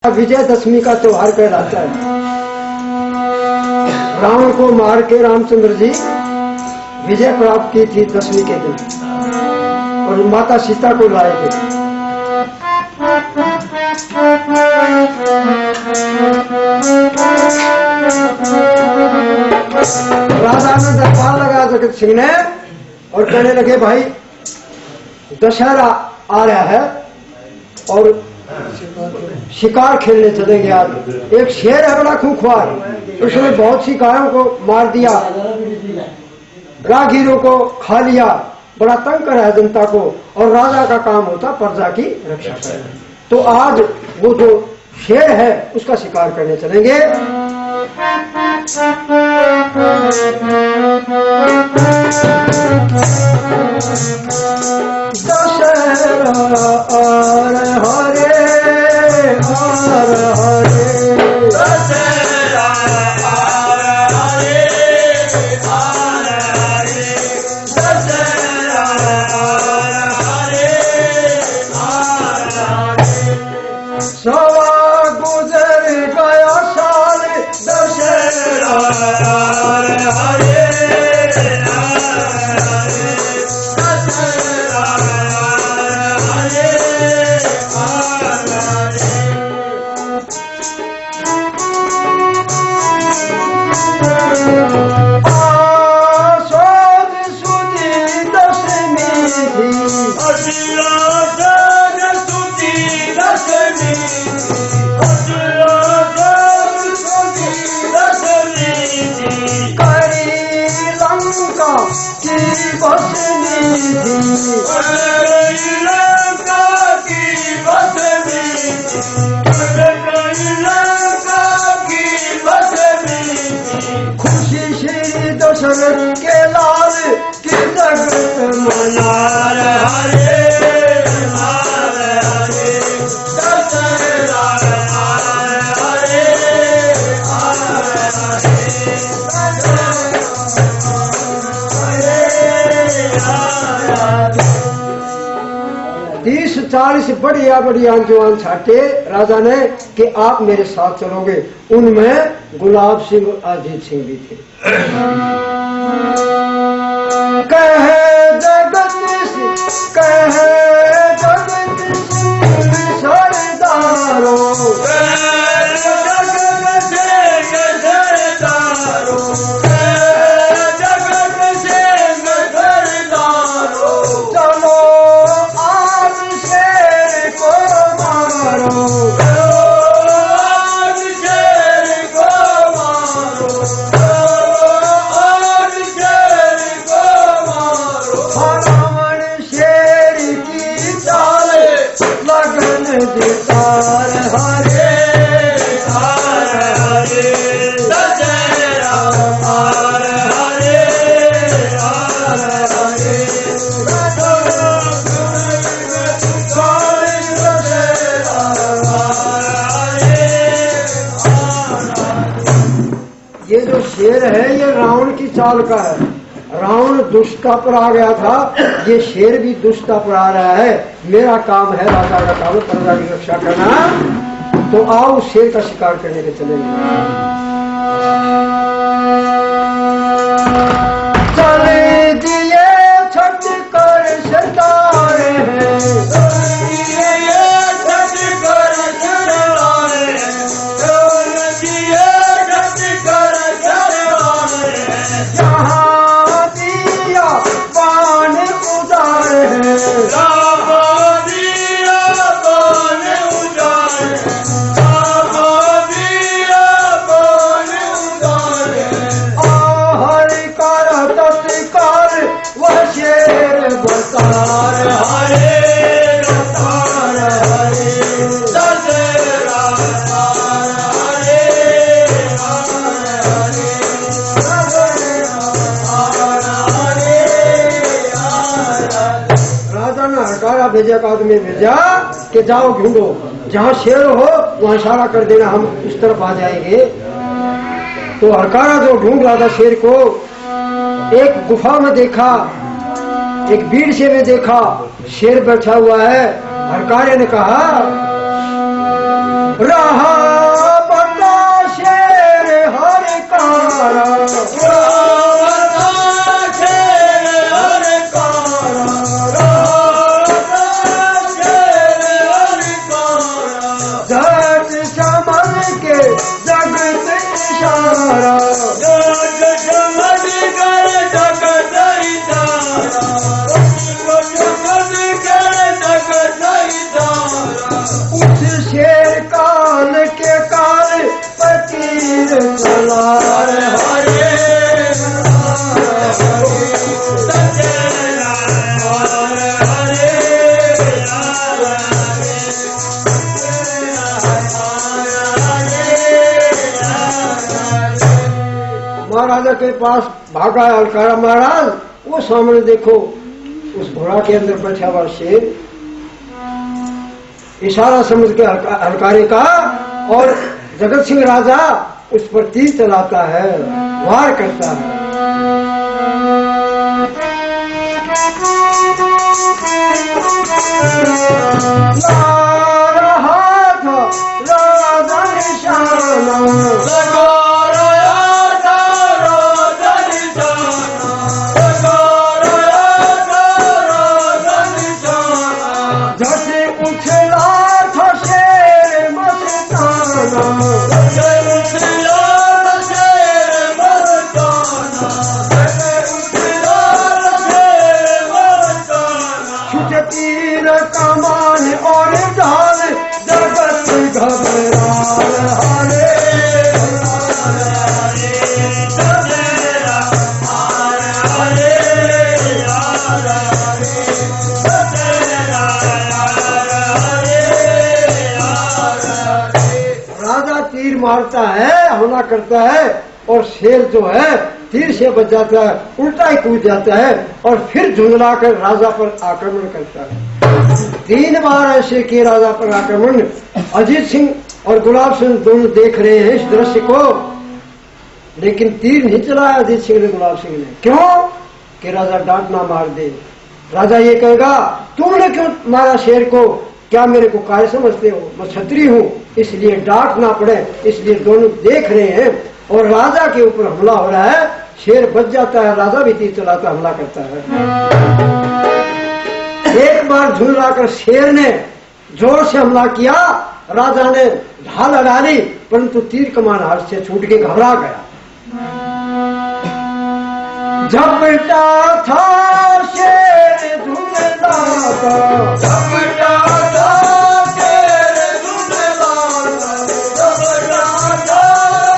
विजयदशमी का त्योहार कहलाता है। रावण को मार के रामचंद्र जी विजय प्राप्त की थी दशमी के दिन और माता सीता को लाए थे। राजा ने दरबार लगाया जगत सिंह ने और कहने लगे भाई दशहरा आ रहा है और शिकार खेलने चलेंगे। आज एक शेर है बड़ा खूंखार, उसने बहुत सी गायों को मार दिया, राहगीरों को खा लिया, बड़ा तंग कर है जनता को और राजा का काम होता प्रजा की रक्षा करना। तो आज वो जो शेर है उसका शिकार करने चलेंगे। दशहरा और हरे और हरे दशहरा और हरे और हरे दशहरा और हरे और हरे सवा गुजर गया साल दशहरा और हरे खुशी श्री दशरथ के लाल की जगत मना हरे तीस 40 बढ़िया बढ़िया जवान छाटे राजा ने कि आप मेरे साथ चलोगे। उनमें गुलाब सिंह और अजीत सिंह भी थे। कहे जगत सिंह सरदारो ये जो शेर है ये रावण की चाल का है। रावण दुष्टता पर आ गया था, ये शेर भी दुष्टता पर आ रहा है। मेरा काम है राजा का काम प्रजा की रक्षा करना। तो आओ उस शेर का शिकार करने के चलेंगे। चले दिए छठ कर सितारे हैं भेजा का आदमी भेजा कि जाओ ढूंढो, जहाँ शेर हो वहाँ इशारा कर देना, हम उस तरफ आ जाएंगे। तो हरकारा जो ढूंढ रहा था शेर को, एक गुफा में देखा, एक भीड़ से में देखा शेर बैठा हुआ है। हरकारे ने कहा रहा बता शेर हर कारा, जगत समझ के जगत इशारा, उस शेर काल के काल फकीर सलार हरे महाराजा के पास भागा अलकारा महाराज। वो सामने देखो उस घोड़ा के अंदर बैठा हुआ शेर, इशारा समझ के हलकारे का, और जगत सिंह राजा उस पर तीर चलाता है, वार करता है। ला रहा था राजा निशाना, जैसे उछला था शेर मस्ताना, छुटे तीर कमान और ढाल, जगत घबरा हरे तीर मारता है, हमला करता है, और शेर जो है तीर से बच जाता है, उल्टा ही कूद जाता है और फिर झुंझला कर राजा पर आक्रमण करता है। 3 बार ऐसे किए राजा पर आक्रमण। अजीत सिंह और गुलाब सिंह दोनों देख रहे हैं इस दृश्य को, लेकिन तीर नहीं चलाया अजीत सिंह ने, गुलाब सिंह ने। क्यों? कि राजा डांट ना मार दे। राजा ये कहेगा तुमने क्यों मारा शेर को, क्या मेरे को काय समझते हो, मैं छत्री हूँ, इसलिए डांट ना पड़े, इसलिए दोनों देख रहे हैं और राजा के ऊपर हमला हो रहा है। शेर बच जाता है, राजा भी तीर चलाता हमला करता है। एक बार झुंझलाकर शेर ने जोर से हमला किया, राजा ने ढाल लगा ली, परंतु तीर कमान हाथ से छूट के घबरा गया। झपटा था शेर झुंझलाता, झपटा था शेर झुंझलाता, झपटा था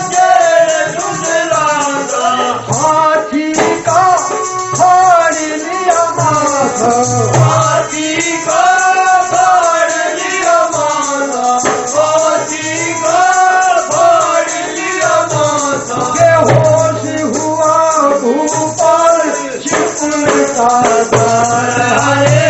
शेर झुंझलाता, हाथी का फाड़ लिया माथा, हाथी का फाड़ लिया माथा, हाथी का फाड़ लिया माथा, बेहोश हुआ भूपाल शिवपुर का हरे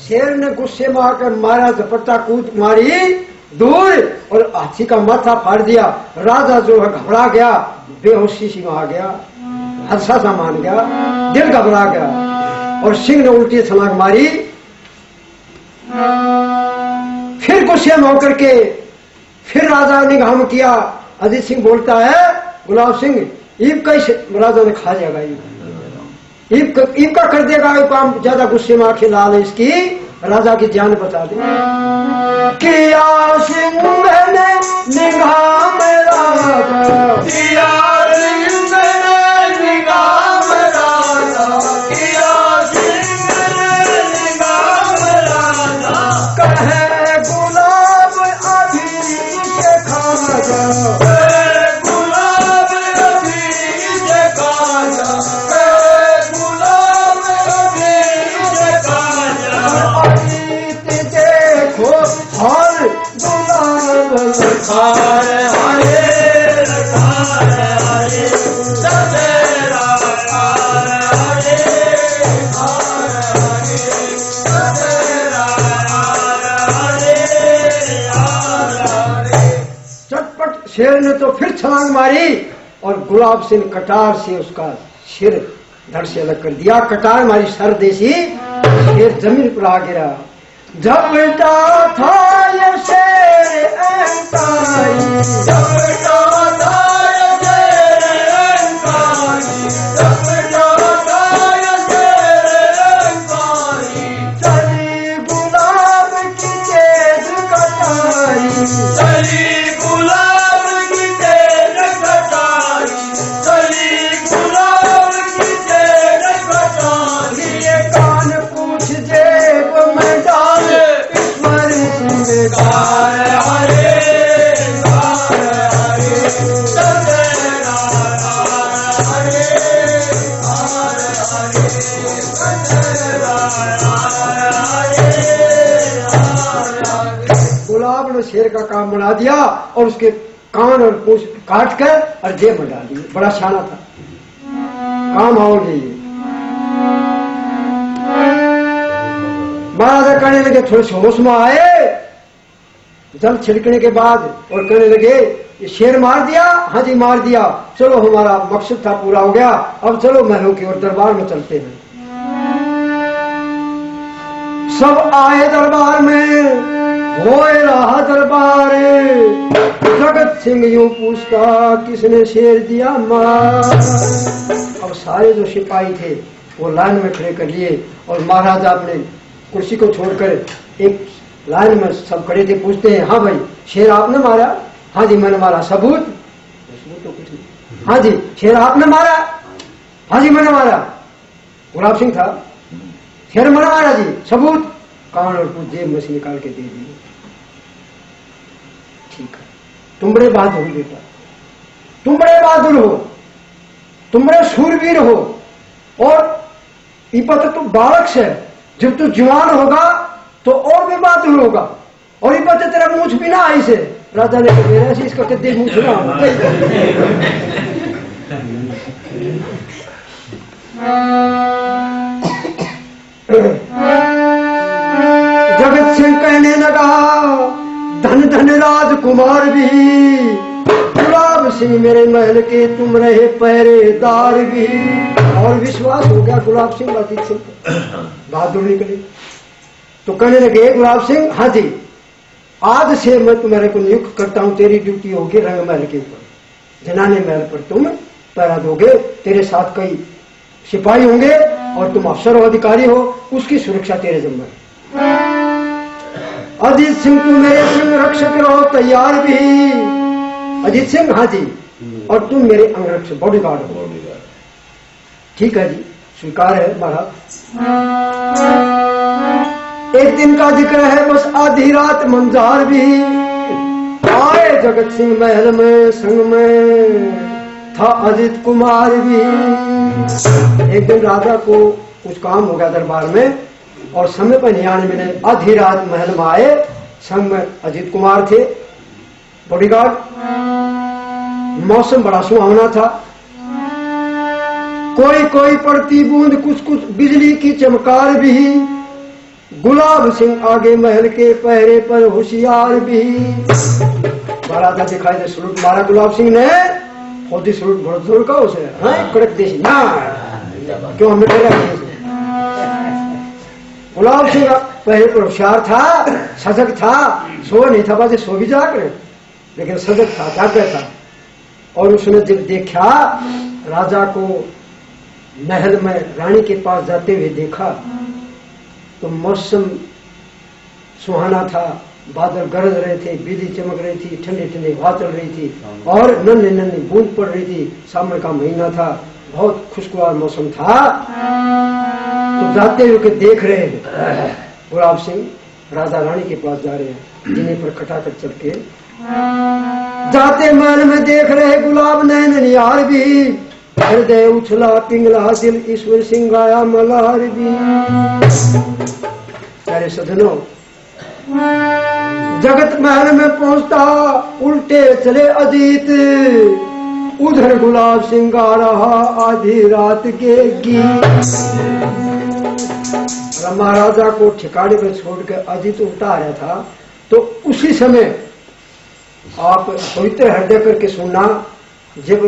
शेर ने गुस्से में आकर मारा, झपट्टा कूद मारी दूर और हाथी का माथा फाड़ दिया। राजा जो है घबरा गया, बेहोशी सी में आ गया, हादसा सा मान गया, दिल घबरा गया और सिंह ने उल्टी छलांग मारी। फिर गुस्से में होकर के फिर राजा ने काम किया। अजीत सिंह बोलता है गुलाब सिंह ईब कैसे, राजा ने खा जाएगा, ईब का कर देगा, काम ज्यादा गुस्से में आंखें लाल है इसकी, राजा की जान बचा दे। किया सिंह ने निगाह में राजा, किया सिंह ने निगाह में राजा, किया सिंह ने निगाह में राजा, कहे गुलाब अभी से खा जा, गुलाब अभी से खा जा, गुलाब अभी से खा जा, देखो हर गुलाब खाए हरे छलांग मारी और गुलाब सिंह कटार से उसका सिर धड़ से अलग कर दिया। कटार मारी सर देसी, शेर जमीन पर आ गिरा। झपटा था ये शेर अंकारी, झपटा था ये शेर अंकारी, झपटा था ये शेर अंकारी। चली गुलाब की तेज कटारी, चली गुलाब की तेज कटारी, चली गुलाब की तेज कटारी। ये कान पूछ जेब में डाल ईश्वर सिंह गाय हरे गाय हरे चंद्रा हरे गाय हरे चंद्रा हरे। गुलाब ने शेर का काम बना दिया और उसके कान और पूंछ काट कर और जेब में डाल दी। बड़ा शाना था, काम आओगे ये। महाराजा कहने लगे, थोड़े से होश में आए, जल छिड़कने के बाद, और कहने लगे ये शेर मार दिया? हाँ जी मार दिया। चलो हमारा मकसद था पूरा हो गया, अब चलो महलों की ओर दरबार में चलते हैं। सब आए दरबार में, होए रहा दरबार। जगत सिंह यूं पूछता, किसने शेर दिया मार? अब सारे जो सिपाही थे वो लाइन में खड़े कर लिए और महाराजा अपने कुर्सी को छोड़कर एक लाइन में सब खड़े थे। पूछते हैं, हाँ भाई शेर आपने मारा? हाँ जी मैंने मारा। सबूत? सबूत तो कुछ नहीं। हाँ जी शेर आपने मारा? हाँ जी मैंने मारा। गुलाब सिंह था। शेर मैंने मारा जी। सबूत? कान और कुछ जेब में से निकाल के दे दिए। ठीक है, तुम बड़े बहादुर हो बेटा, तुम बड़े बहादुर हो, तुम बड़े शूरवीर हो, और इपत तो बालक से, जब तू जवान होगा तो और भी बहादुर होगा। और इपत तेरा मूछ भी ना आई से। राजा ने कहा इसका कदे मूछ ना हो। जगत सिंह कहने लगा, धन धन राजकुमार भी, गुलाब सिंह मेरे महल के तुम रहे पहरेदार भी। और विश्वास हो गया गुलाब सिंह अजीत सिंह बहादुर निकले। तो कहने लगे, गुलाब सिंह हाँ जी आज से मैं तुम्हारे को नियुक्त करता हूं, तेरी ड्यूटी होगी रंग महल के ऊपर, जनाने महल पर तुम पहरा दोगे। तेरे साथ कई सिपाही होंगे और तुम अफसर हो, अधिकारी हो, उसकी सुरक्षा तेरे जिम्मे। अजीत सिंह तुम मेरे संग रक्षक रहो तैयार भी। अजीत सिंह हाँ जी, और तुम मेरे अंगरक्षक बॉडीगार्ड हो। ठीक है जी, स्वीकार है महाराज। एक दिन का जिक्र है, बस आधी रात मंजार भी आए जगत सिंह महल में, संग में था अजित कुमार भी। एक दिन राजा को कुछ काम हो गया दरबार में और समय पर नहीं आने मिले। आधी रात महल में आए, संग में अजित कुमार थे बॉडीगार्ड। मौसम बड़ा सुहावना था, कोई कोई पड़ती बूंद, कुछ कुछ बिजली की चमकार भी। गुलाब सिंह आगे महल के पहरे पर होशियार भी। महाराजा दिखाई दे सलूट मारा गुलाब सिंह ने, फौजी सलूट बहुत जोर का उसे, कड़क देशी ना क्यों हमें डरा। गुलाब सिंह पहले पर होशियार था, सजग था, सो नहीं था, बाजे सो भी जाकर, लेकिन सजग था, जागृत था। और उसने जब देखा राजा को महल में रानी के पास जाते हुए देखा तो मौसम सुहाना था, बादल गरज रहे थे, बिजली चमक रही थी, ठंडी ठंडी हवा चल रही थी और नन्ही नन्ही बूंद पड़ रही थी। सावन का महीना था, बहुत खुशगवार मौसम था। तो जाते हुए देख रहे हैं गुलाब सिंह राजा रानी के पास जा रहे हैं, जिन्हें पर खटाखट चल के जाते महल में देख रहे गुलाब नैन निहार भी। हृदय उछला पिंगला दिल ईश्वर सिंह गाया मल्हार भी। प्यारे सजनों, जगत महल में पहुंचता उल्टे चले अजीत, उधर गुलाब सिंह गा रहा आधी रात के गीत। महाराजा को ठिकाने पर छोड़कर अजीत उल्टा आ रहा था, तो उसी समय आप पवित्र हृदय करके सुनना। जब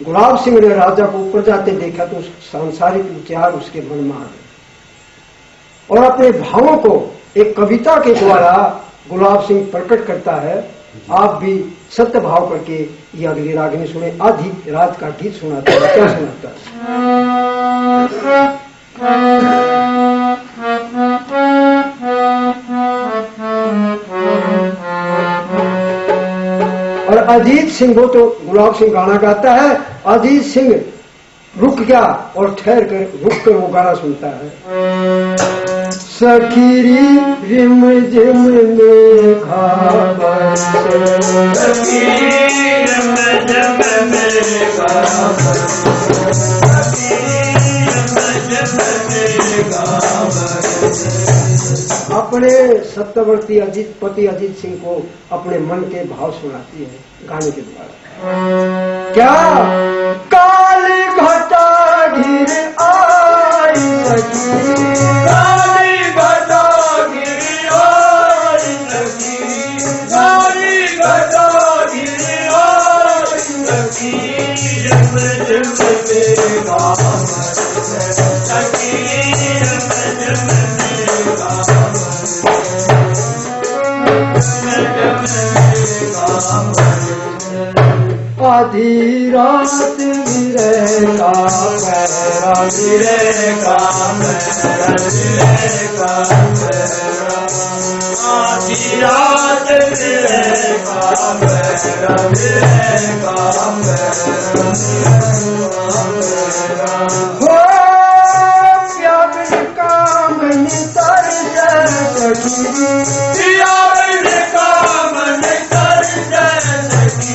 गुलाब सिंह ने राजा को ऊपर जाते देखा तो सांसारिक विचार उसके मन में आ गए और अपने भावों को एक कविता के द्वारा गुलाब सिंह प्रकट करता है। आप भी सत्य भाव करके ये अगली रागनी सुने। आधी रात का गीत सुनाता है। क्या सुनाता है? और अजीत सिंह, वो तो गुलाब सिंह गाना गाता है, अजीत सिंह रुक गया और ठहर कर रुक कर वो गाना सुनता है। सखीरी रिम झिम मेघा बरसे, सखीरी रिम झिम मेघा बरसे, अपने सत्यवर्ती अजीत पति अजीत सिंह को अपने मन के भाव सुनाती है गाने के द्वारा। क्या काली घटा घिर आई सखी, काली घटा घिर आई सखी, काली घटा घिर आई सखी, जब जब मेरा सखी, जब जब मेरा आधी रात गिरेगा पैरा, गिरेगा पैरा, गिरेगा पैरा, आधी रात गिरेगा पैरा, गिरेगा पैरा। हो प्यार का मन तरसे सखी, प्यार का मन तरसे सखी,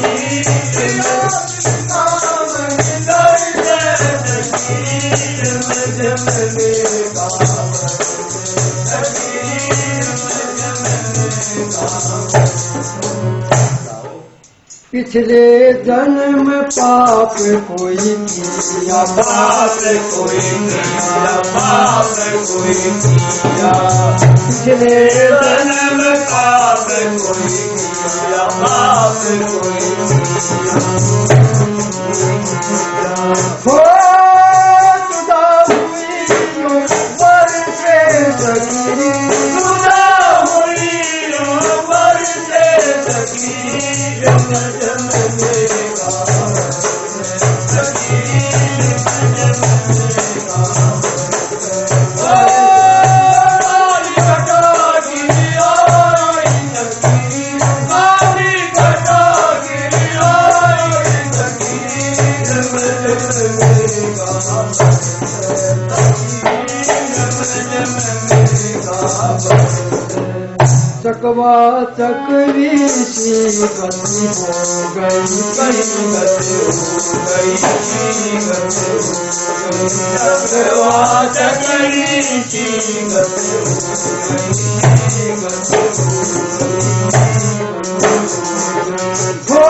पिछले जन्म पाप कोई किया, पाप कोई किया, पाप कोई किया, पिछले जन्म पाप कोई किया, पाप कोई किया। हो जुदा हुई बरसे सखी, जुदा हुई बरसे सखी, जब जब मेरा सखी, जब मेरा काली घटा घिर आई सखी, काली घटा घिर आई सखी, जब जब मेरा चकवा चकवी सी गति हो गई, गति हो गई, गति हो गई, चकवा चकवी सी गति हो गई, गति हो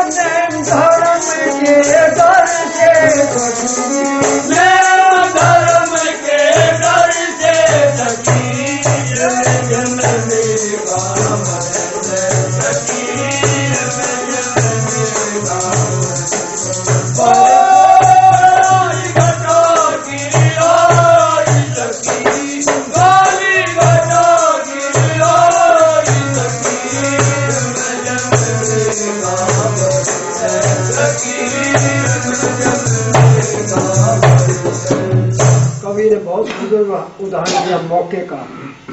नैन धर्म के डर से सखी, नैन धर्म के डर से सखी, कवि ने बहुत सुंदर उदाहरण दिया मौके का।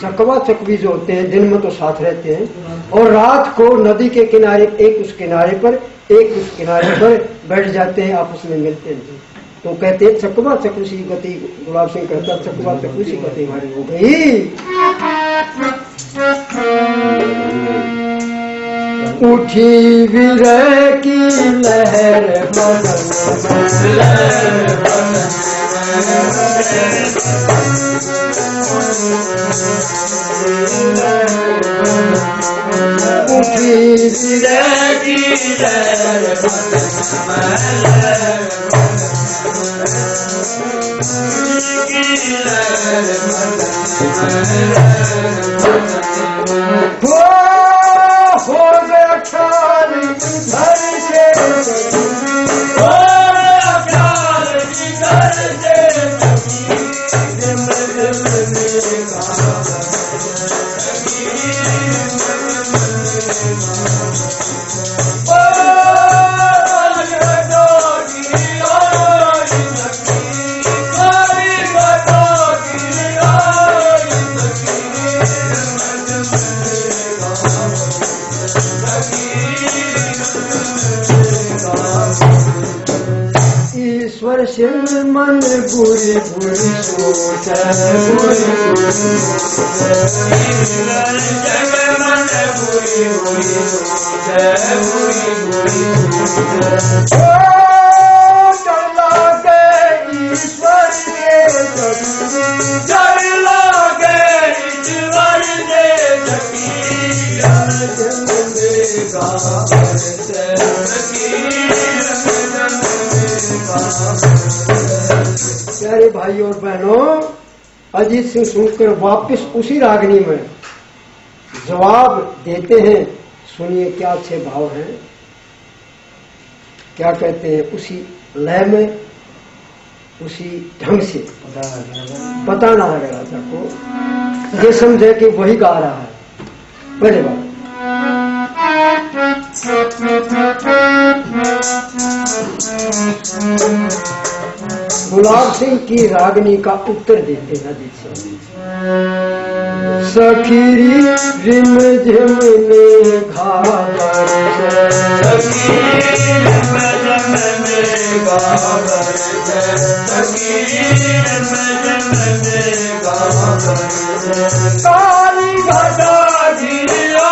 चकवा चकवी जो होते हैं दिन में तो साथ रहते हैं और रात को नदी के किनारे एक उस किनारे पर एक उस किनारे पर बैठ जाते हैं, आपस में मिलते हैं। तो कहते हैं चकवा चकवी सी गति, गुलाब सिंह कहता चकवा चकवी सी गति हमारी हो गई। उठी विरह की लहर बदन उठी विरह की लहर हो गए ईश्वर से मन बुरी बुरी सोच बुरी बुरी ईश्वर जग मन बुरी बुरी सोच बुरी बुरी सोच डर लागे ईश्वर के डर लागे ईश्वर के प्यारे भाई और बहनों, अजीत सिंह सुनकर वापस उसी रागनी में जवाब देते हैं। सुनिए क्या अच्छे भाव हैं, क्या कहते हैं, उसी लय में उसी ढंग से पता ना लग रहा था को ये समझे कि वही गा रहा है। पहले बात गुलाब सिंह की रागनी का उत्तर देते हैं अजीत सिंह। सखीरी रिम झिम ने घावर काली घटा गिरिया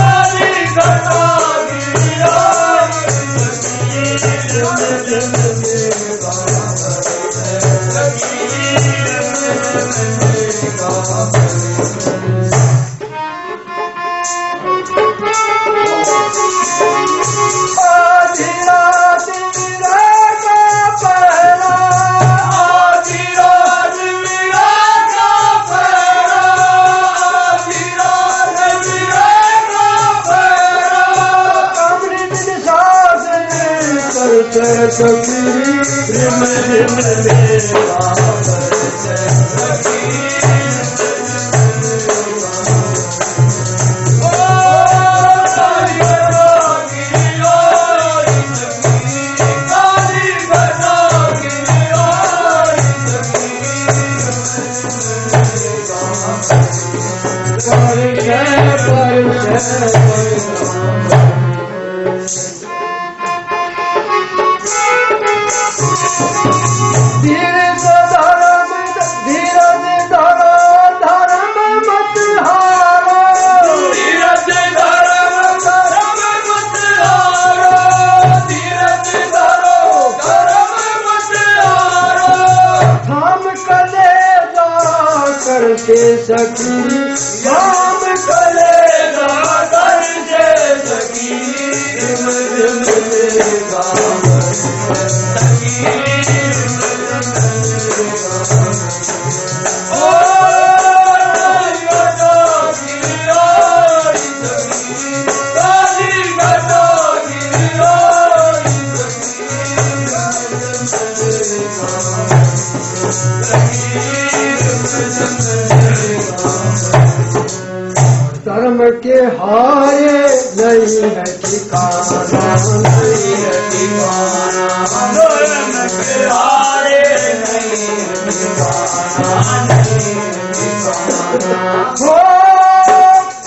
काली घटा गिरिया धर्म के हारे नहीं है ठिकाना, नहीं है ठिकाना, धर्म के हारे नहीं है ठिकाना, नहीं है ठिकाना। हो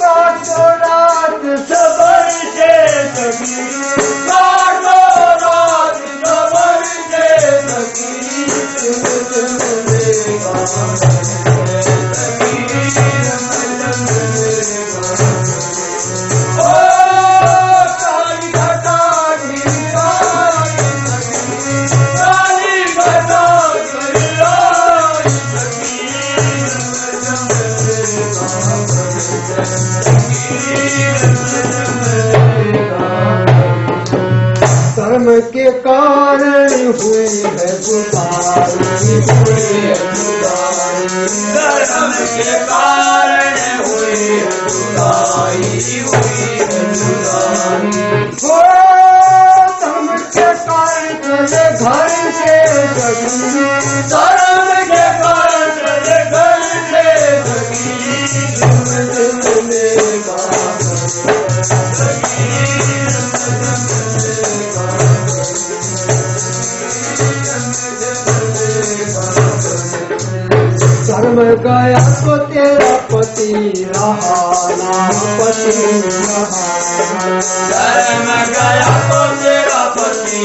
काटो रात सबर से सखी, काटो रात सबर से सखी, धर्म के कारण हुई है जुदाई, हुई है जुदाई, धर्म के कारण हुई है जुदाई, हुई है जुदाई। हो धर्म के कारण चले घर से सखी, धर्म के कारण चले घर से सखी, धर्म गया तो तेरा पति रहा ना, पति रहा, धर्म गया तो तेरा पति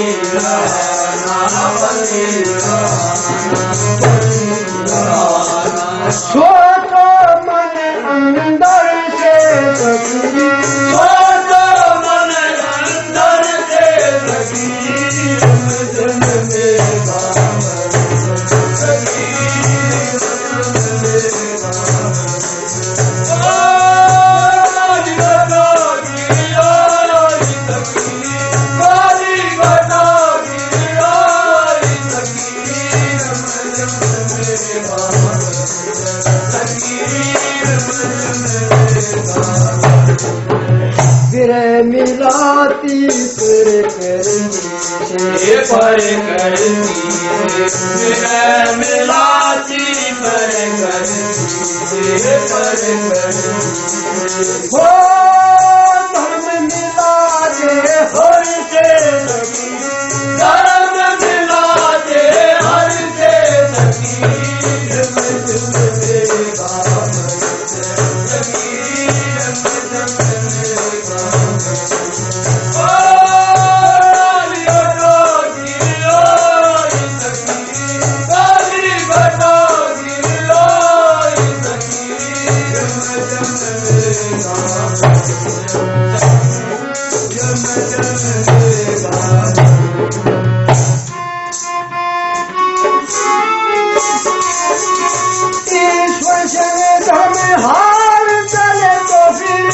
सोचो मन अंदर से सखी, सोचो मन अंदर से सखी, जन्म मेरा सखी, काली बता गिराई सखी, काली बता गिराई सखी, जन्म मेरा विरह मिलाती पर करती मेरा मिलाती पर हो धर्म मिला दे हर से सखी, धर्म मिला दे हर से सखी, ईश्वर संग धर्म हार चले तो फिर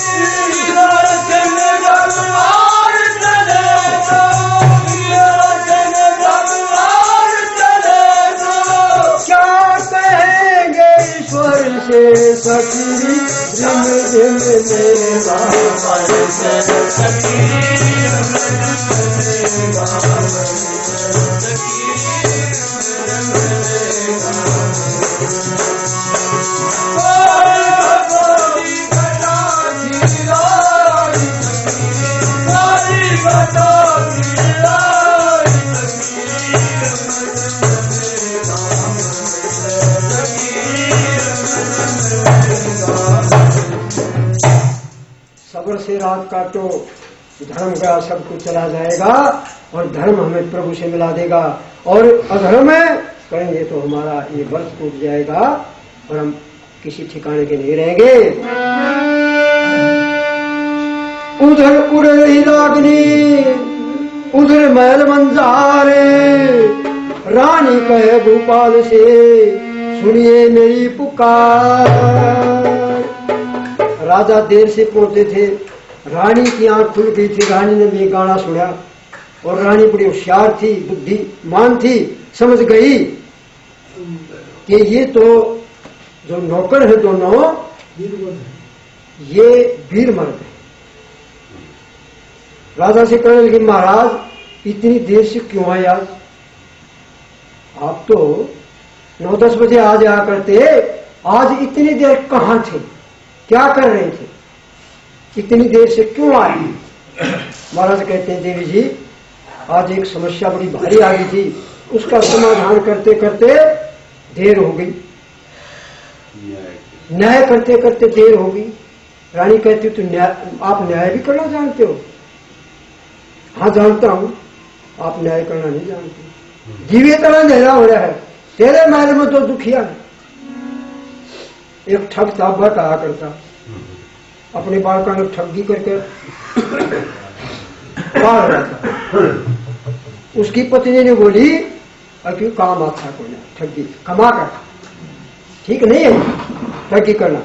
क्या कहेंगे ईश्वर से सखी, रिम रिम मेरा सब्र से रात काटो, धर्म का सब कुछ चला जाएगा और धर्म हमें प्रभु से मिला देगा। और अधर्म करेंगे तो हमारा ये वर्ष टूट जाएगा और हम किसी ठिकाने के नहीं रहेंगे। उधर उड़ रही रागनी, उधर महल मंजारे, रानी कहे भोपाल से सुनिए मेरी पुकार। राजा देर से पहुंचे थे, रानी की आंख खुल गई थी, रानी ने भी गाना सुना और रानी बड़ी होशियार थी, बुद्धिमान थी, समझ गई कि ये तो जो नौकर है दोनों ये वीर मर्द है। राजा से कहने लगी महाराज इतनी देर से क्यों आए आज? आप तो 9-10 बजे आ जाया करते, आज इतनी देर कहाँ थे, क्या कर रहे थे, इतनी देर से क्यों आए? महाराज कहते हैं देवी जी आज एक समस्या बड़ी भारी आ गई थी, उसका समाधान करते करते देर हो गई, न्याय करते करते देर हो गई। रानी कहती तो आप न्याय भी करना जानते हो? हाँ जानता हूं। आप न्याय करना नहीं जानते। जीवे तरह अंधेरा हो रहा है, तेरे महल में तो दुखिया है। एक ठग था, बट आया करता, अपने बालका ने ठगी करके पाल रहा था। उसकी पत्नी ने बोली क्यों काम अच्छा को ठगी कमा कर ठीक नहीं है ठगी करना,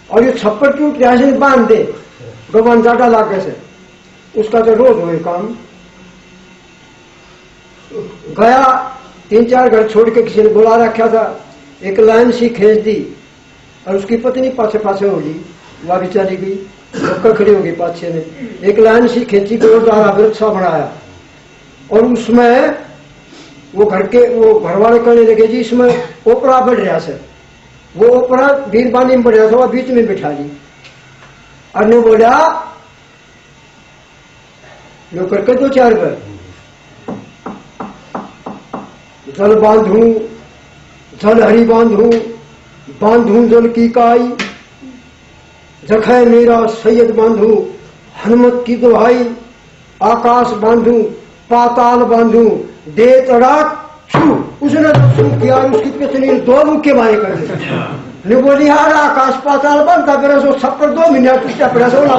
और ये छप्पर क्यों प्यासे बांध दे भगवान ज्यादा लागे से, उसका तो रोज हुए काम। गया 3-4 घर छोड़ के किसी ने बुला रखा था, एक लाइन सी खींच दी और उसकी पत्नी पाछे पाछे होगी, वह भी चली गई, धक्का खड़ी होगी पाछे ने, एक लाइन सी खींची गोरदारा वृक्षा बनाया और उसमें वो घर वाले कहने लगे जी इसमें ओपरा बढ़ रहा से, वो ओपरा बीरबानी में बढ़ रहा था, वह बीच में बिठा ली और ने बोला लो करके 2-4 घर जल बांधू, जल हरी बांधू, बांधू जल की काई, जखै मेरा सैयद बांधू, हनुमत की दुहाई, आकाश बांधू पाताल बांधू दे तड़ाक छू। उसने तो छू किया और उसकी पत्नी ने 2 मुक्के मारे कर दिए। ने बोली यार आकाश पाताल बनता फिर सो छप्पर 2 मिनट पीछा पड़ा सो ना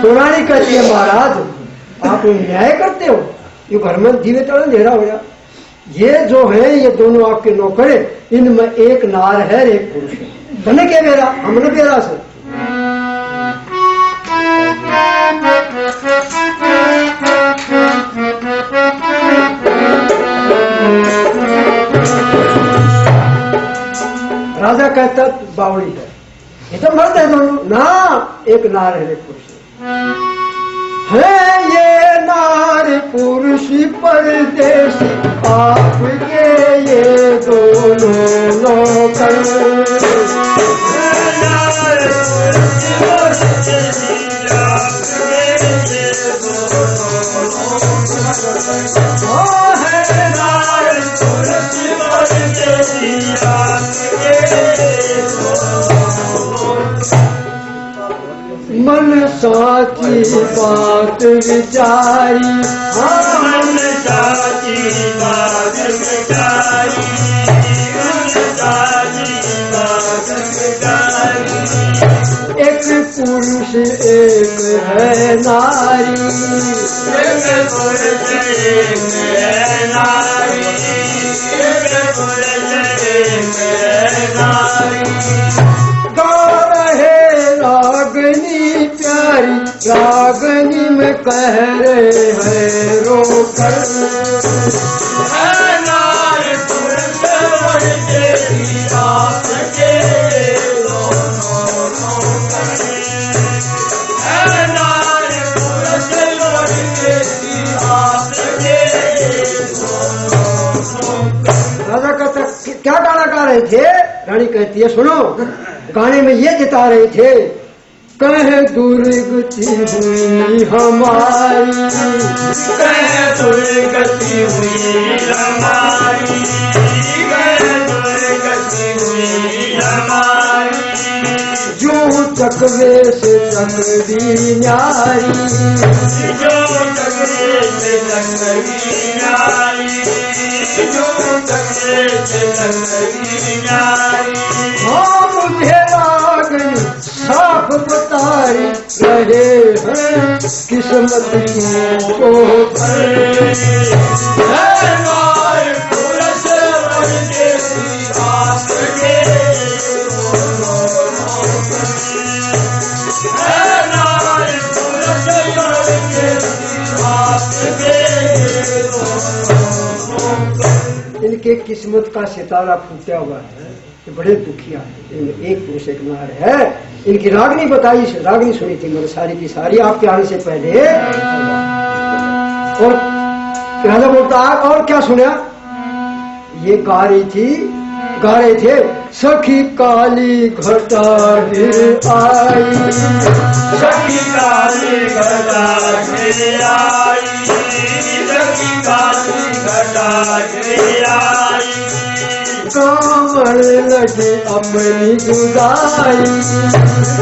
तो रानी कहती है महाराज आप न्याय करते हो, ये घर में दीवे तड़े अंधेरा हो गया। ये जो है ये दोनों आपके नौकर, इनमें एक नार है एक पुरुष है। धन के बेरा हमने बेरा से राजा कहता बावड़ी है, ये तो मर्द है दोनों ना, एक नार है एक पुरुष है। ये नार पुरुष परदेसी आपके ये दोनों नौकर। मन साची बात विचारी, मन साची बात विचारी, मन साची बात विचारी। एक पुरुष एक है नारी, एक पुरुष एक है नारी, एक पुरुष एक है नारी। रागनी प्यारी रागनी में कह रहे हैं रोकर। नार पुरुष परदेसी आपके दोनों नौकर। नार पुरुष परदेसी आपके दोनों नौकर। राजा कहता क्या गाना गा रहे थे? रानी कहती है सुनो, गाने में ये जिता रहे थे, कहे दुर्गति हुई हमारी, कहे दुर्गति हुई हमारी, कहे दुर्गति हुई हमारी। जो चकवे से चकवी न्यारी, जो चकवे से चकवी न्यारी, जो चकवे से चकवी न्यारी। हाँ मुझे रागनी साफ बताई रहे हैं किस्मत की ठोकर। नार पुरुष परदेसी आपके दोनों नौकर। नार पुरुष परदेसी आपके दोनों नौकर। इनके किस्मत का सितारा फूटा हुआ है, ये बड़े दुखिया है। इनमें एक पुरुष एक नार है। इनकी रागनी बताई, रागनी सुनी थी मैंने सारी की सारी आपके आने से पहले। और राजा बोलता और क्या सुना? ये गा रहे थे सखी काली घटा गिर आई, सखी काली घटा गिर आई, सखी काली घटा गिर आई। कांवर लगी अपनी जुदाई,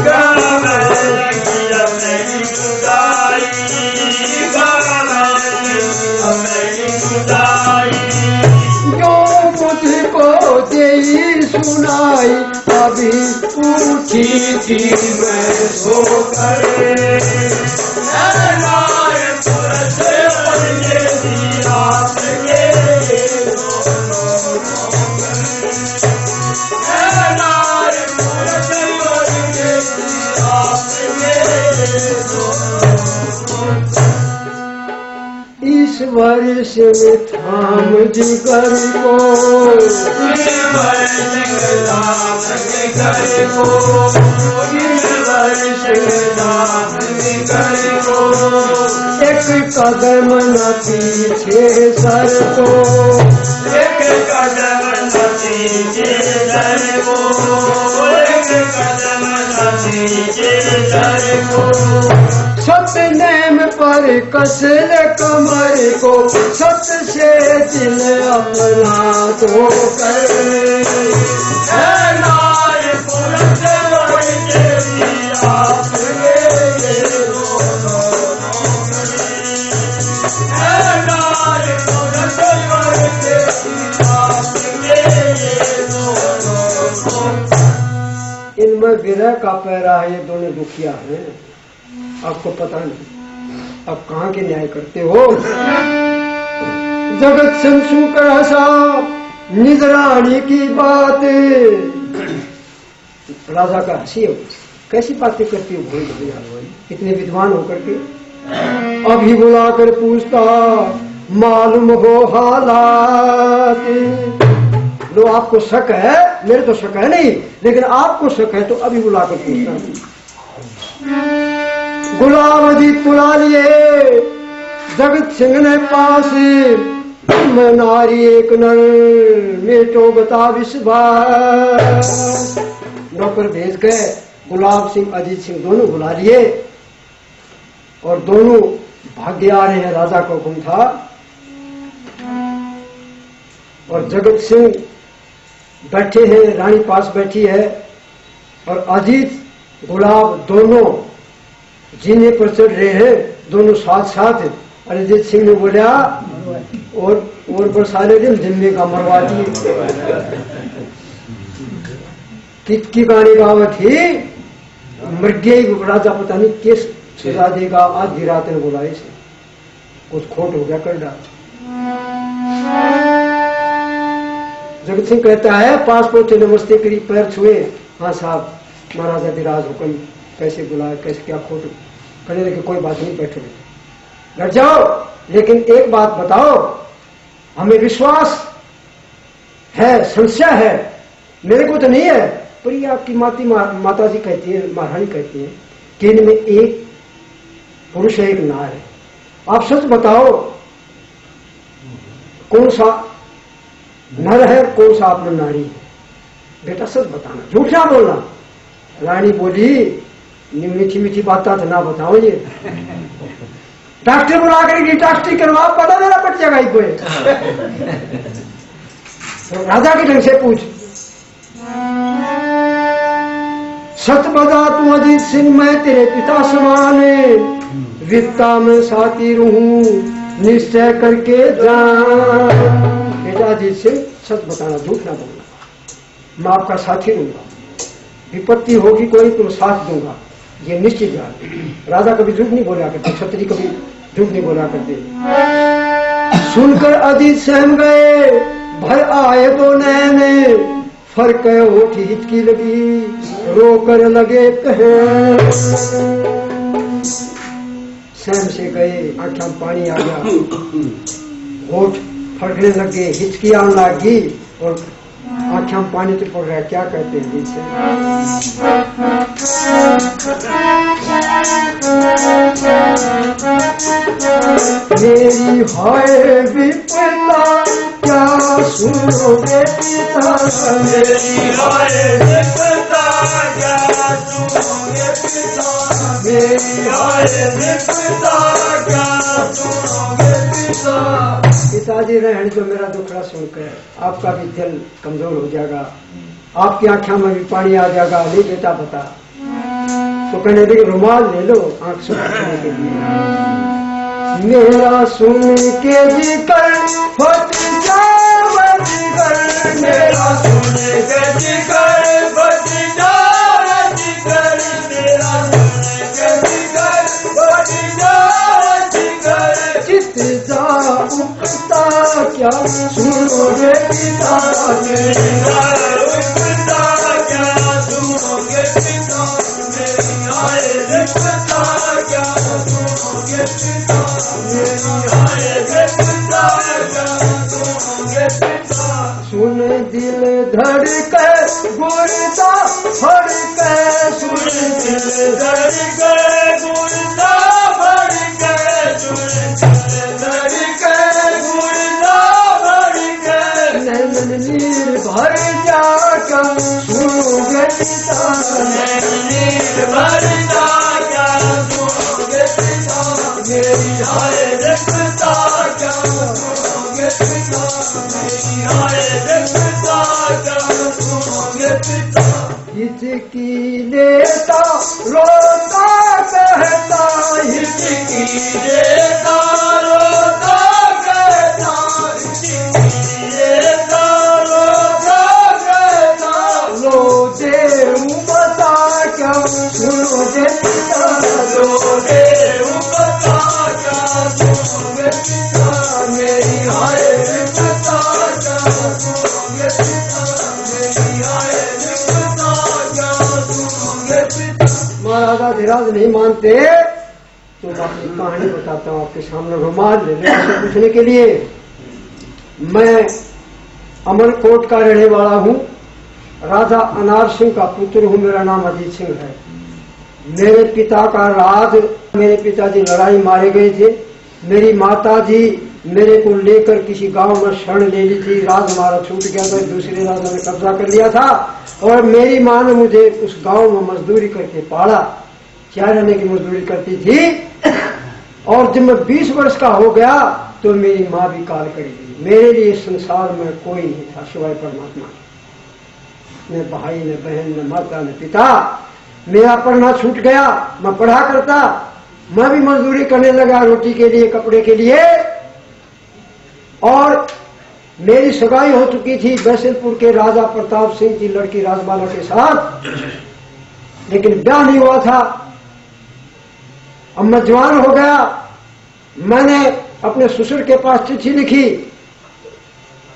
कांवर लगी अपनी जुदाई, कांवर लगी अपनी जुदाई। जो मुझको दे सुनाई अभी पूछी थी मैं सोकर। नार पुरुष परदेसी आपके दोनों नौकर। नार पुरुष परदेसी आपके दोनों नौकर। इस वर्ष में थाम जिगर को, इस वर्ष में थाम जिगर को, इस वर्ष में थाम जिगर को। एक कदम न पीछे सर को, एक कदम न पीछे सर को, एक कदम न पीछे सर को। सतनेम पर कसर कमर को, सत से दिल अपना धोकर। नार पुरुष में विरह का पैरा है, ये दोनों दुखिया हैं, आपको पता नहीं, अब कहाँ के न्याय करते हो। जगत संसु कर सा निज रानी की बात, राजा का हंसी है, कैसी बातें करती हो भोई भैया, इतने विद्वान होकर के। अभी बुलाकर पूछता मालूम हो हालात, लो आपको शक है, मेरे तो शक है नहीं, लेकिन आपको शक है तो अभी बुलाकर पूछता हूं। गुलाम अजीत बुला लिए जगत सिंह ने पास, मैं नारी एक नर मेटो बता विश्वास। नौकर भेज गए, गुलाब सिंह अजीत सिंह दोनों बुला लिए और दोनों भाग्य आ रहे हैं। राजा को हुक्म था और जगत सिंह बैठे हैं, रानी पास बैठी है और अजीत गुलाब दोनों जीने पर चढ़ रहे हैं, दोनों साथ साथ। अरिजीत सिंह ने बोला और बरसाने दिन जिम्मे का मरवा दिए। कितकी गाड़ी गावत थी मृगे राजा पता नहीं किस सजा देगा, आज भी रात ने बोला इसे कुछ खोट हो गया कर डाल। जगत सिंह कहता है पास पहुंचे, नमस्ते करी, पैर छुए, हाँ साहब महाराजा विराज हुक्म, कैसे बुलाए, कैसे क्या खोट। कहने लगे कोई बात नहीं, बैठो बैठ जाओ, लेकिन एक बात बताओ, हमें विश्वास है, संशय है, मेरे को तो नहीं है, पर ये आपकी माता जी कहती है, महारानी कहती है कि इनमें एक पुरुष है एक नार है, आप सच बताओ कौन सा नर है कौन सा आपने नारी है, बेटा सच बताना, झूठ ना बोलना। रानी बोली मीठी मीठी बात तो ना बताओ, ये डॉक्टर बुला करेगी, डॉक्टरी करवा, पता मेरा पट जाएगा कोई। तो राजा के ढंग से पूछ, सत बता तू अजीत सिंह, मैं तेरे पिता समान, विद्या में साथी रहूं, निश्चय करके जान। बेटा अजीत सिंह सच बताना, झूठ ना बोलना, मैं आपका साथी रहूंगा, विपत्ति होगी कोई तो साथ दूंगा, ये निश्चित जान। राजा कभी झूठ नहीं बोला करते, क्षत्रिय कभी झूठ नहीं बोला करते। सुनकर अजीत सहम गए, भर आए तो नैने, फर्क होठी हिचकी लगी, रो कर लगे कहे। सहम से गए, आंखों में पानी आ गया, होठ फड़कने लगे, हिचकी आने लगी और आंखों में पानी तो पड़ रहा है। क्या कहते हैं जिससे मेरी हाय विपदा क्या सुनोगे पिता, मेरी हाय विपदा क्या सुनोगे पिता, मेरी हाय विपदा क्या सुनोगे पिता। पिताजी रहने जो मेरा दुखड़ा सुनकर आपका भी दिल कमजोर हो जाएगा, आपकी आंखों में भी पानी आ जाएगा, नहीं बेटा बता। तो कहने लगे रुमाल ले लो आंख सुखाने के लिए। मेरा सुन के जिकर फट जाए जिगर, मेरा सुन के जिगर फट जाए जिगर, मेरा सुन के जिगर फट जाए जिगर। चित जा उठता क्या सुनोगे पिता, मेरा उठता क्या सुनोगे पिता, मेरी हाय विपदा क्या सुनोगे पिता, मेरी हाय विपदा क्या सुनोगे पिता। सुन दिल धड़के गुरता फड़के, सुन दिल धड़के गुरता फड़के, सुन दिल धड़के गुरता फड़के। नैन नीर भर जाकर सुनोगे पिता, नीर भर जाकर सुनोगे पिता, मेरी हाय विपदा क्या सुनोगे पिता, मेरी हाय विपदा क्या सुनोगे पिता। हिचकी लेता रोता कहता, हिचकी देता रोता कहता, हिचकी देता रोता कहता। लो दे बता क्या सुनोगे पिता, दोगे उपता क्या सुनोगे पिता, मेरी हाय विपता क्या सुनोगे पिता, मेरी हाय विपता क्या सुनोगे पिता। महाराजा धीराज नहीं मानते तो आपकी कहानी बताता हूँ आपके सामने। रुमाल ले लो पूछने के लिए। मैं अमरकोट का रहने वाला हूँ, राजा अनार सिंह का पुत्र हूँ, मेरा नाम अजीत सिंह है। मेरे पिता का राज, मेरे पिताजी लड़ाई मारे गए थे। मेरी माताजी मेरे को लेकर किसी गांव में शरण ले ली थी, राज हमारा छूट गया था, दूसरे राजा ने कब्जा कर लिया था और मेरी माँ ने मुझे उस गांव में मजदूरी करके पाला। 4 आने की मजदूरी करती थी और जब मैं 20 वर्ष का हो गया तो मेरी माँ भी काल करी गई। मेरे लिए संसार में कोई नहीं था सिवाय परमात्मा, न भाई न बहन न माता न पिता। मेरा पढ़ना छूट गया, मैं पढ़ा करता, मैं भी मजदूरी करने लगा रोटी के लिए, कपड़े के लिए। और मेरी सगाई हो चुकी थी बैसलपुर के राजा प्रताप सिंह की लड़की राजबाला के साथ, लेकिन ब्याह नहीं हुआ था। अब मैं जवान हो गया, मैंने अपने ससुर के पास चिट्ठी लिखी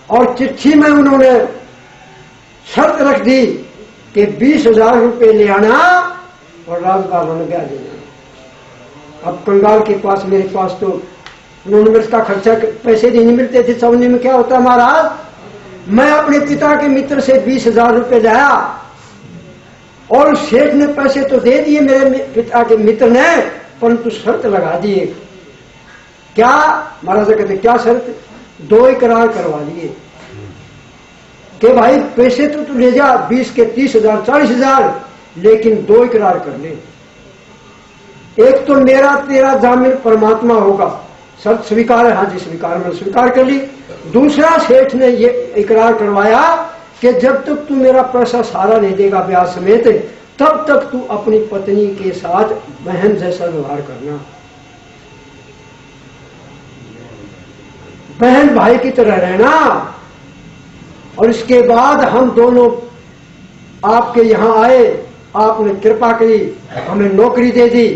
और चिट्ठी में उन्होंने शर्त रख दी कि 20,000 रुपये ले आना और राजबाला ने ब्याह देना। अब कंगाल के पास, मेरे पास तो यूनिवर्सिटी का खर्चा पैसे नहीं मिलते थे। समझने में क्या होता महाराज, मैं अपने पिता के मित्र से 20,000 रुपये लाया और सेठ ने पैसे तो दे दिए मेरे पिता के मित्र ने, परंतु शर्त लगा दिए। क्या महाराजा कहते, क्या शर्त? 2 इकरार करवा लिए कि भाई पैसे तो तू ले जा 20 के 30,000 40,000, लेकिन 2 इकरार कर ले। एक तो मेरा तेरा जामिन परमात्मा होगा, शर्त स्वीकार है? हाँ जी स्वीकार, मैंने स्वीकार कर ली। दूसरा सेठ ने ये इकरार करवाया कि जब तक तू मेरा पैसा सारा नहीं देगा ब्याज समेत, तब तक तू अपनी पत्नी के साथ बहन जैसा व्यवहार करना, बहन भाई की तरह रहना। और इसके बाद हम दोनों आपके यहाँ आए, आपने कृपा करी, हमें नौकरी दे दी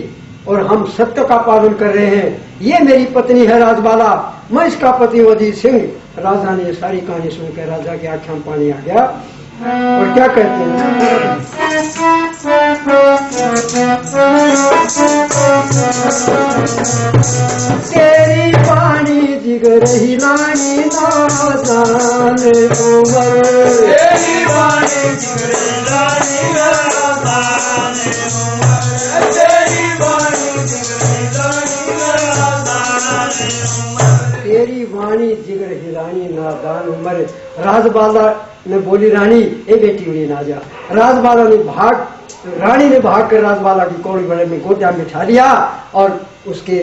और हम सत्य का पालन कर रहे हैं। ये मेरी पत्नी है राजबाला, मैं इसका पति हूं अजीत सिंह। राजा ने सारी कहानी सुनकर राजा की आंखों में पानी आ गया और क्या कहते हैं, तेरी पानी जिगर हिलानी नादान उमर, तेरी वाणी जिगर हिलानी नादान उमर, तेरी वाणी जिगर हिलानी नादान उमर, तेरी वाणी जिगर हिलानी नादान उमर। राजबाला ने बोली, रानी ए बेटी उड़ी ना जा। राजबाला ने रानी ने भाग कर राजबाला की कौड़ी बड़े में गोदा में उठा लिया और उसके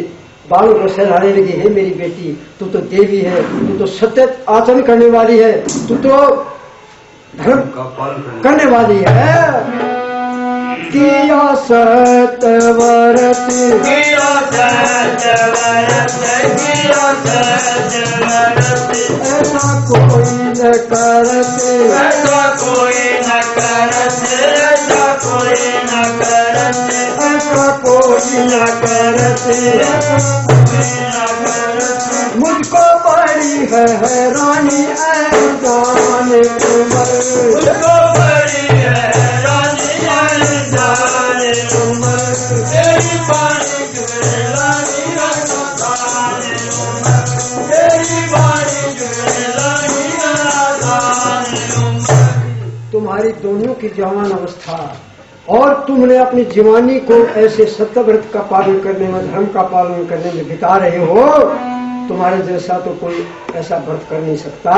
बालों को सहलाने लगी, हे मेरी बेटी, तू तो देवी है, तू तो सत्य आचरण करने वाली है, तू तो धर्म करने वाली है। किया सतव्रत, किया सतव्रत, किया सतव्रत, ऐसा कोई न करत, ऐसा कोई न करत, ऐसा कोई न करत, ऐसा कोई न करत, मुझको बड़ी है हैरानी ऐजान उमर, मुझको बड़ी है रानी जान उमर, तेरी वाणी जिगर हिलानी नादान उमर, तेरी वाणी जिगर हिलानी नादान उमर। तुम्हारी दोनों की जवान अवस्था और तुमने अपनी जवानी को ऐसे सत्यव्रत का पालन करने में, धर्म का पालन करने में बिता रहे हो, तुम्हारे जैसा तो कोई ऐसा व्रत कर नहीं सकता।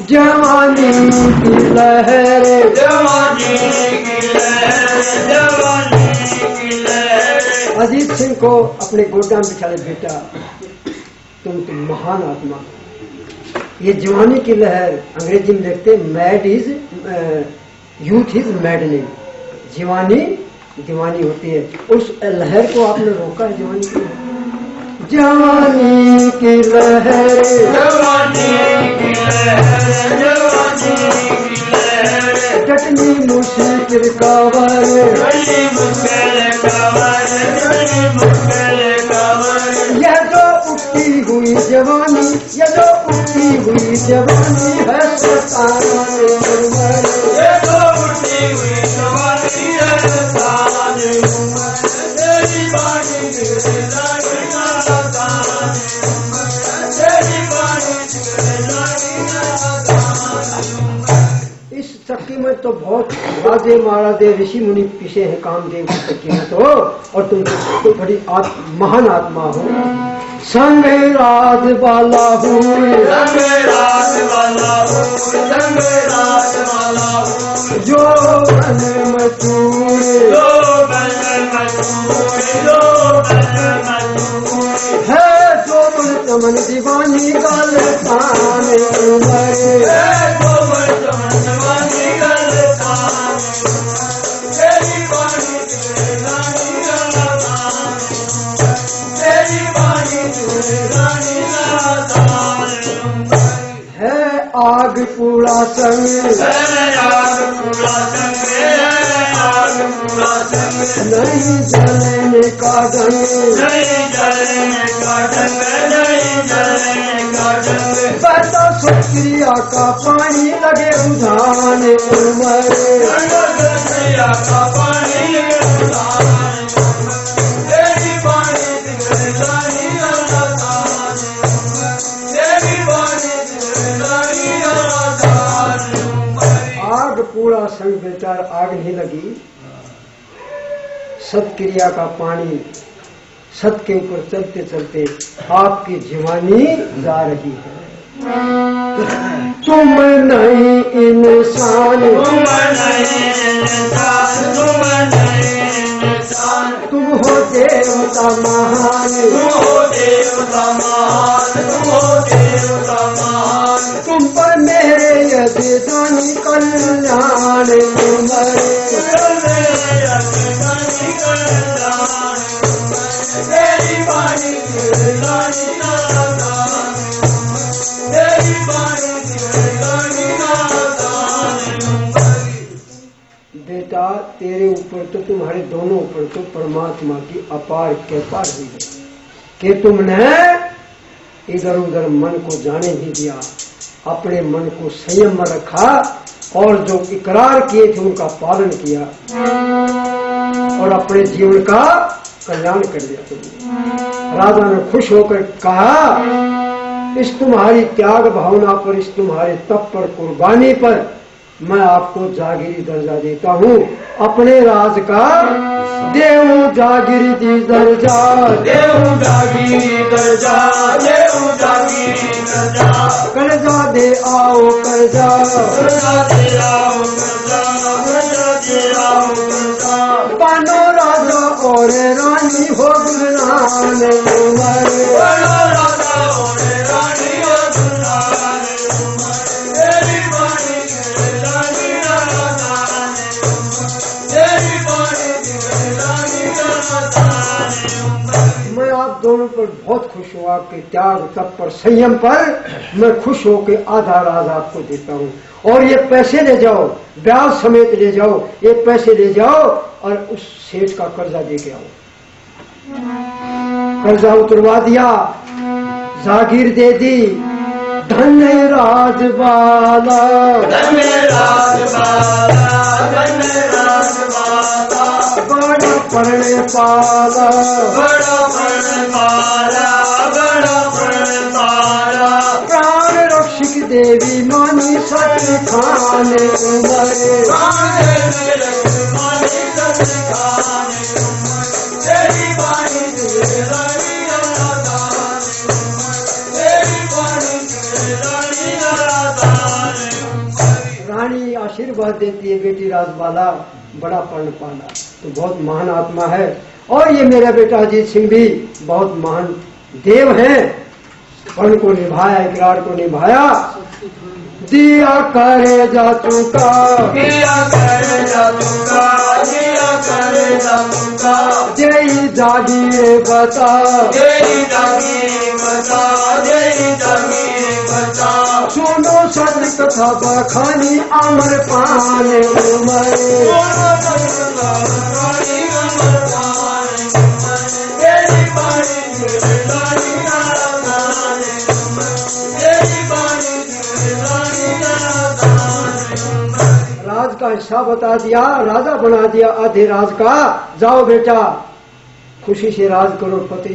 जवानी की लहर, जवानी की लहर, जवानी की लहर। अजीत सिंह को अपने गोदा में बिठा ले, बेटा तुम तो महान आत्मा। ये जवानी की लहर अंग्रेजी में देखते mad is youth is maddening, जवानी दीवानी होती है। उस लहर को आपने रोका है, जवानी की लहर, जवानी की लहर, जवानी की लहर, जवानी की लहर। डटनी मुश्किल कवर बड़ी मुश्किल कवर, बड़ी मुश्किल कवर। यह जो उठती हुई जवानी, यह जो उठती हुई जवानी है सताने उम्र। ये तो उठी हुई जवानी है सताने उम्र, तेरी बानी दिल लागी ना सताने उम्र, तेरी बानी दिल लागी ना सताने उम्र। इस चक्की में तो बहुत राजे महाराजे ऋषि मुनि पीछे हैं कामदेव की चक्की में तो, और तुम तो बड़ी महान आत्मा हो। संग राज वाला हूँ, संग राज वाला हूँ, संग राज वाला हूँ, जो बन मचूर, जो बल मजबूर, जो बल मजबूर। है जो मन चमन दीवानी गल पाने उमर। है आग पूरा संग, नहीं जलने का ढंग, बहता सुक्रिया का पानी लगे बुझाने उमर। आग पूरा संग बेचार आग नहीं लगी, सत्क्रिया का पानी सत के ऊपर चलते चलते आपकी जवानी जा रही है। तुम नहीं इंसान, तुम हो देवता महान, तुम पर मेरे यदि जानी कल्याण उमर। बेटा तेरे ऊपर तो तुम्हारे दोनों ऊपर तो परमात्मा की अपार कृपा हुई है कि तुमने इधर उधर मन को जाने नहीं दिया, अपने मन को संयम में रखा और जो इकरार किए थे उनका पालन किया और अपने जीवन का कल्याण कर दिया तुमने। राजा ने खुश होकर कहा, इस तुम्हारी त्याग भावना पर, इस तुम्हारे तप पर, कुर्बानी पर मैं आपको जागीरी दर्जा देता हूँ। अपने राज का देऊ जागीरी दी दर्जा, देऊ जागीरी दर्जा, देऊ जागीरी दर्जा। कर्जा दे आओ कर्जा, कर्जा दे आओ कर्जा, कर्जा दे आओ कर्जा। बानो राजा और रानी हो गुलनान उमर। बनो राजा और रानी हो गुलनान उमर, तेरी बानी दिल लागी ना सताने उमर, तेरी बानी दिल लागी ना सताने उमर। मैं आप दोनों पर बहुत खुश हूँ, आपके त्याग तप पर, संयम पर मैं खुश होकर आधा राज आपको देता हूँ। और ये पैसे ले जाओ, ब्याज समेत ले जाओ, ये पैसे ले जाओ और उस सेठ का कर्जा दे के आओ। कर्जा उतरवा दिया, जागीर दे दी। धन्य राजबाला, धन्य राजबाला, धन्य राजबाला। बड़ा पढ़ने पाला, बड़ा प्रणपाला, बड़ा प्रणपाला। प्राण रक्षक देवी मानी सच खाने उमर। रानी आशीर्वाद देती है, बेटी राजबाला बड़ा पर्ण पाला तो बहुत महान आत्मा है। और ये मेरा बेटा अजीत सिंह भी बहुत महान देव है, पर्ण को निभाया, इकरार को निभाया। दिया करे जा चुका, दिया करे जा चुका, दिया करे जा चुका। जय जागिए बता, जय जागिए बता, जय जागिए बता। सुनो सत कथा बखानी अमर पान उमर राज का हिस्सा बता दिया, राजा बना दिया आधे राज का। जाओ बेटा खुशी से राज करो, पति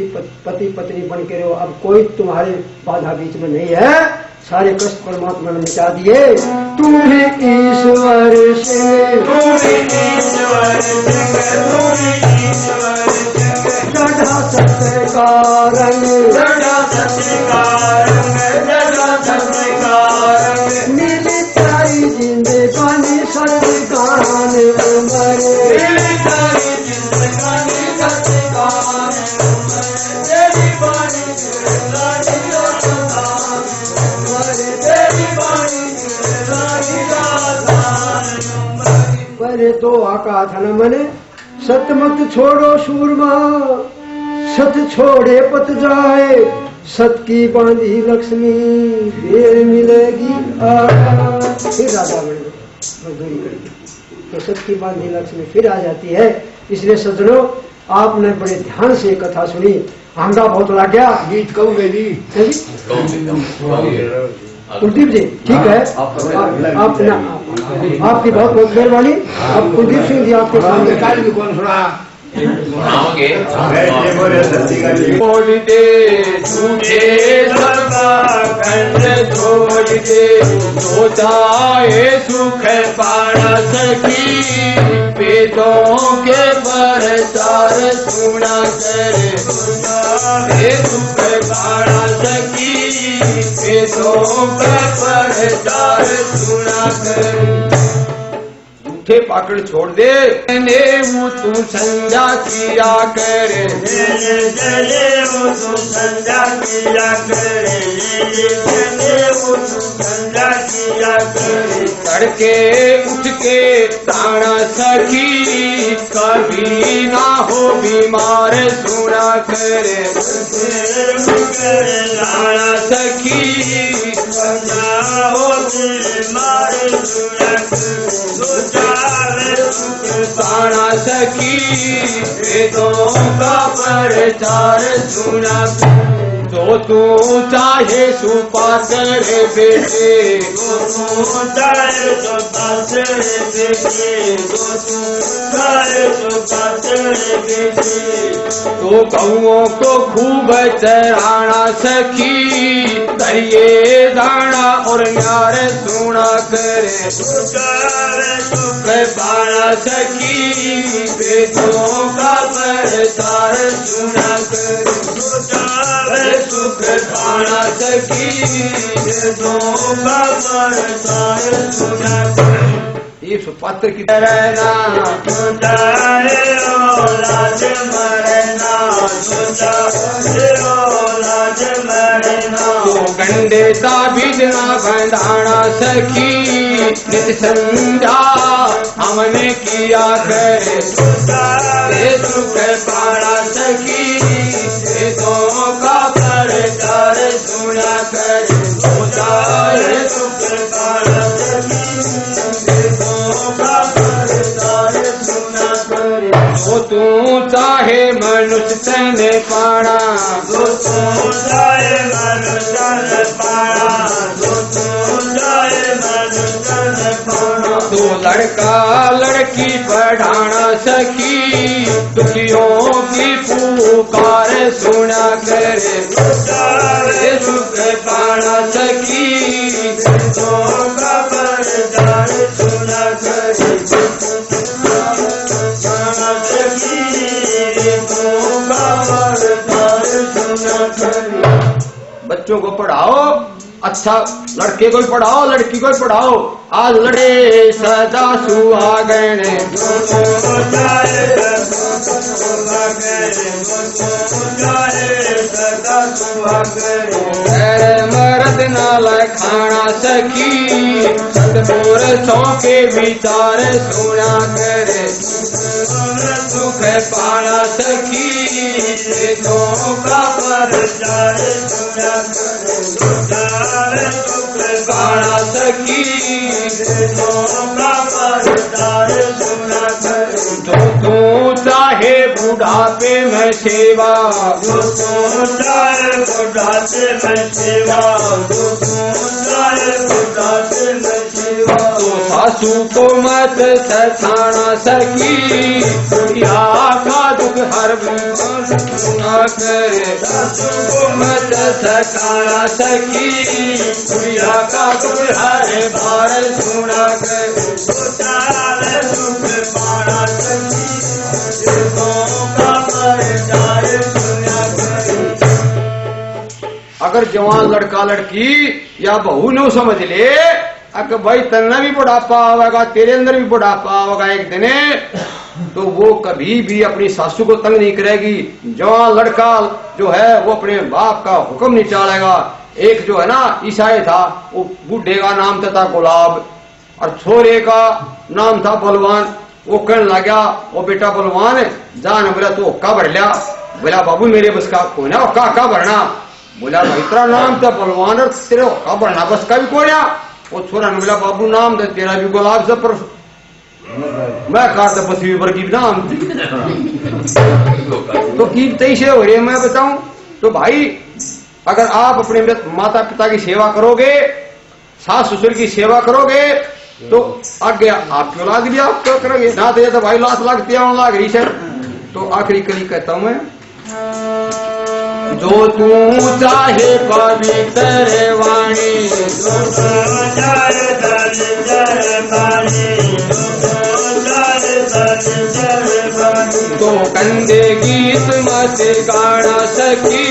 पत्नी बन के रहो, अब कोई तुम्हारे बाधा बीच में नहीं है, सारे कष्ट परमात्मा ने मिटा दिए। तुम्हें ईश्वर से चढ़ा सत्य का रंग, मिली तारी जिंदगानी सत्य पहले तो आका था न मने, सत मत छोड़ो सूरमा, सत छोड़े पत जाए, सत की बांधी लक्ष्मी देर मिलेगी फिर राजा बन गए मजदूरी करके, तो सत की बांधी लक्ष्मी फिर आ जाती है। इसलिए सज्जनों आपने बड़े ध्यान से कथा सुनी, हंगा बहुत लग गया। गीत कहूँगे जी, कुलदीप जी ठीक है, आपकी बहुत बहुत मेहरबानी। अब कुलदीप सिंह जी आपके सामने कौन सुना छोड़ दे तुझे सबका खंड छोड़ दे, जो चाहे सुख पाना सकी, वेदों के प्रचार सुना करे, सुख पाना सकी, वेदों का प्रचार सुना करे। झूठे पाकड़ छोड़ दे, मैंने वो तू संजा किया करे, जले वो तू संजा किया करे, जले वो तू संजा किया करे। तड़के उठ के ताना सखी, कभी ना हो बीमार सुना करे, ताना सखी ना हो बीमार सुना करे। पाना सखी वेदों का प्रचार सुना, जो तू चाहे सुपात्र बेटे, जो तू चाहे सुपात्र बेटे, जो तू चाहे सुपात्र बेटे। तो गौओं को खूब चराना सखी, दरिये दाना और न्यार सुना करे, सुख पाना सखी, वेदों का प्रचार सुना करे, सुख पाना सकी, वेदों का प्रचार सुना करे। ये सुपात्र की रहना, लाज मरना, लाज मरना, तो गंडे सा बिजना बंधाना सखी, नित संजा हमने किया करे, सुख पाना सखी, वेदों का प्रचार सुना करे, सुख पाना सखी, वेदों का प्रचार सुना करे। जो तू चाहे मनुष्य तने पाना, जो तू चाहे मनुष्य तने पाना, जो तू चाहे मनुष्य तने पाना। तो लड़का लड़की पढ़ाना सखी, दुखियों की पुकार सुना करे, सुख पाना सखी, वेदों का प्रचार सुना करे, पाना सखी, वेदों का प्रचार सुना करे। बच्चों को पढ़ाओ, अच्छा लड़के को पढ़ाओ, लड़की को पढ़ाओ। आज लड़े सदा सुहागन, मर्द नाल खाना सखी, सतपुर सौ के विचार सुना करे, सुख पाना सखी वेदों का प्रचार सुना कर सुख पाना सखी वेदों का प्रचार सुना कर जो तू चाहे बुढ़ापे में सेवा जो तू चाहे बुढ़ापे में सेवा जो तू चाहे बुढ़ापे में सेवा तो सासू को मत सताना सकी बुढ़िया का दुख हर सुना करे सासू को मत सताना सकी बुढ़िया का दुख हर भार सुना करे सुख पाना सकी अगर जवान लड़का लड़की या बहू न समझ ले अगर भाई तन्ना भी बुढ़ापा आवेगा तेरे अंदर भी बुढ़ापा आवेगा एक दिन तो वो कभी भी अपनी सासू को तंग नहीं करेगी। जवान लड़का जो है वो अपने बाप का हुक्म नहीं टालेगा। एक जो है ना ईसाई था वो बूढ़े का नाम था गुलाब और छोरे का नाम था बलवान। वो कहने लगा वो बेटा बलवान जान बोला तू हुक्का भर लिया। बोला बाबू मेरे बस का कोई ना हुक्का भरना। बोला भाई तेरा नाम था बलवान और तेरे हुक्का भरना बस का भी कोया। वो छोरा ने बोला बाबू नाम दे तेरा भी गुलाब से पर मैं कहता बस वर्गी नाम तो कीमती से हो रही मैं बताऊं। तो भाई अगर आप अपने माता पिता की सेवा करोगे सास ससुर की सेवा करोगे तो आगे आपकी औलाद भी आप क्यों करोगे ना तो भाई लात लगती है लाग रही है। तो आखिरी कली कहता हूं मैं जो तू चाहे पवित्र वाणी जो तू चाहे दरिद्र वाणी तो कंधे गीत मत गाना सकी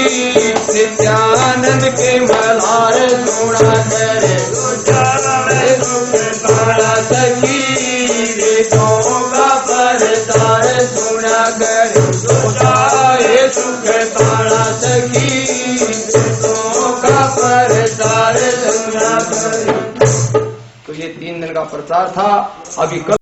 नित्यानंद के मल्हार सुना करे गाना सकी वेदों का प्रचार सुना करे सुख पाना सकी वेदों का प्रचार सुना करे। तो ये 3 दिन का प्रचार था। अभी कल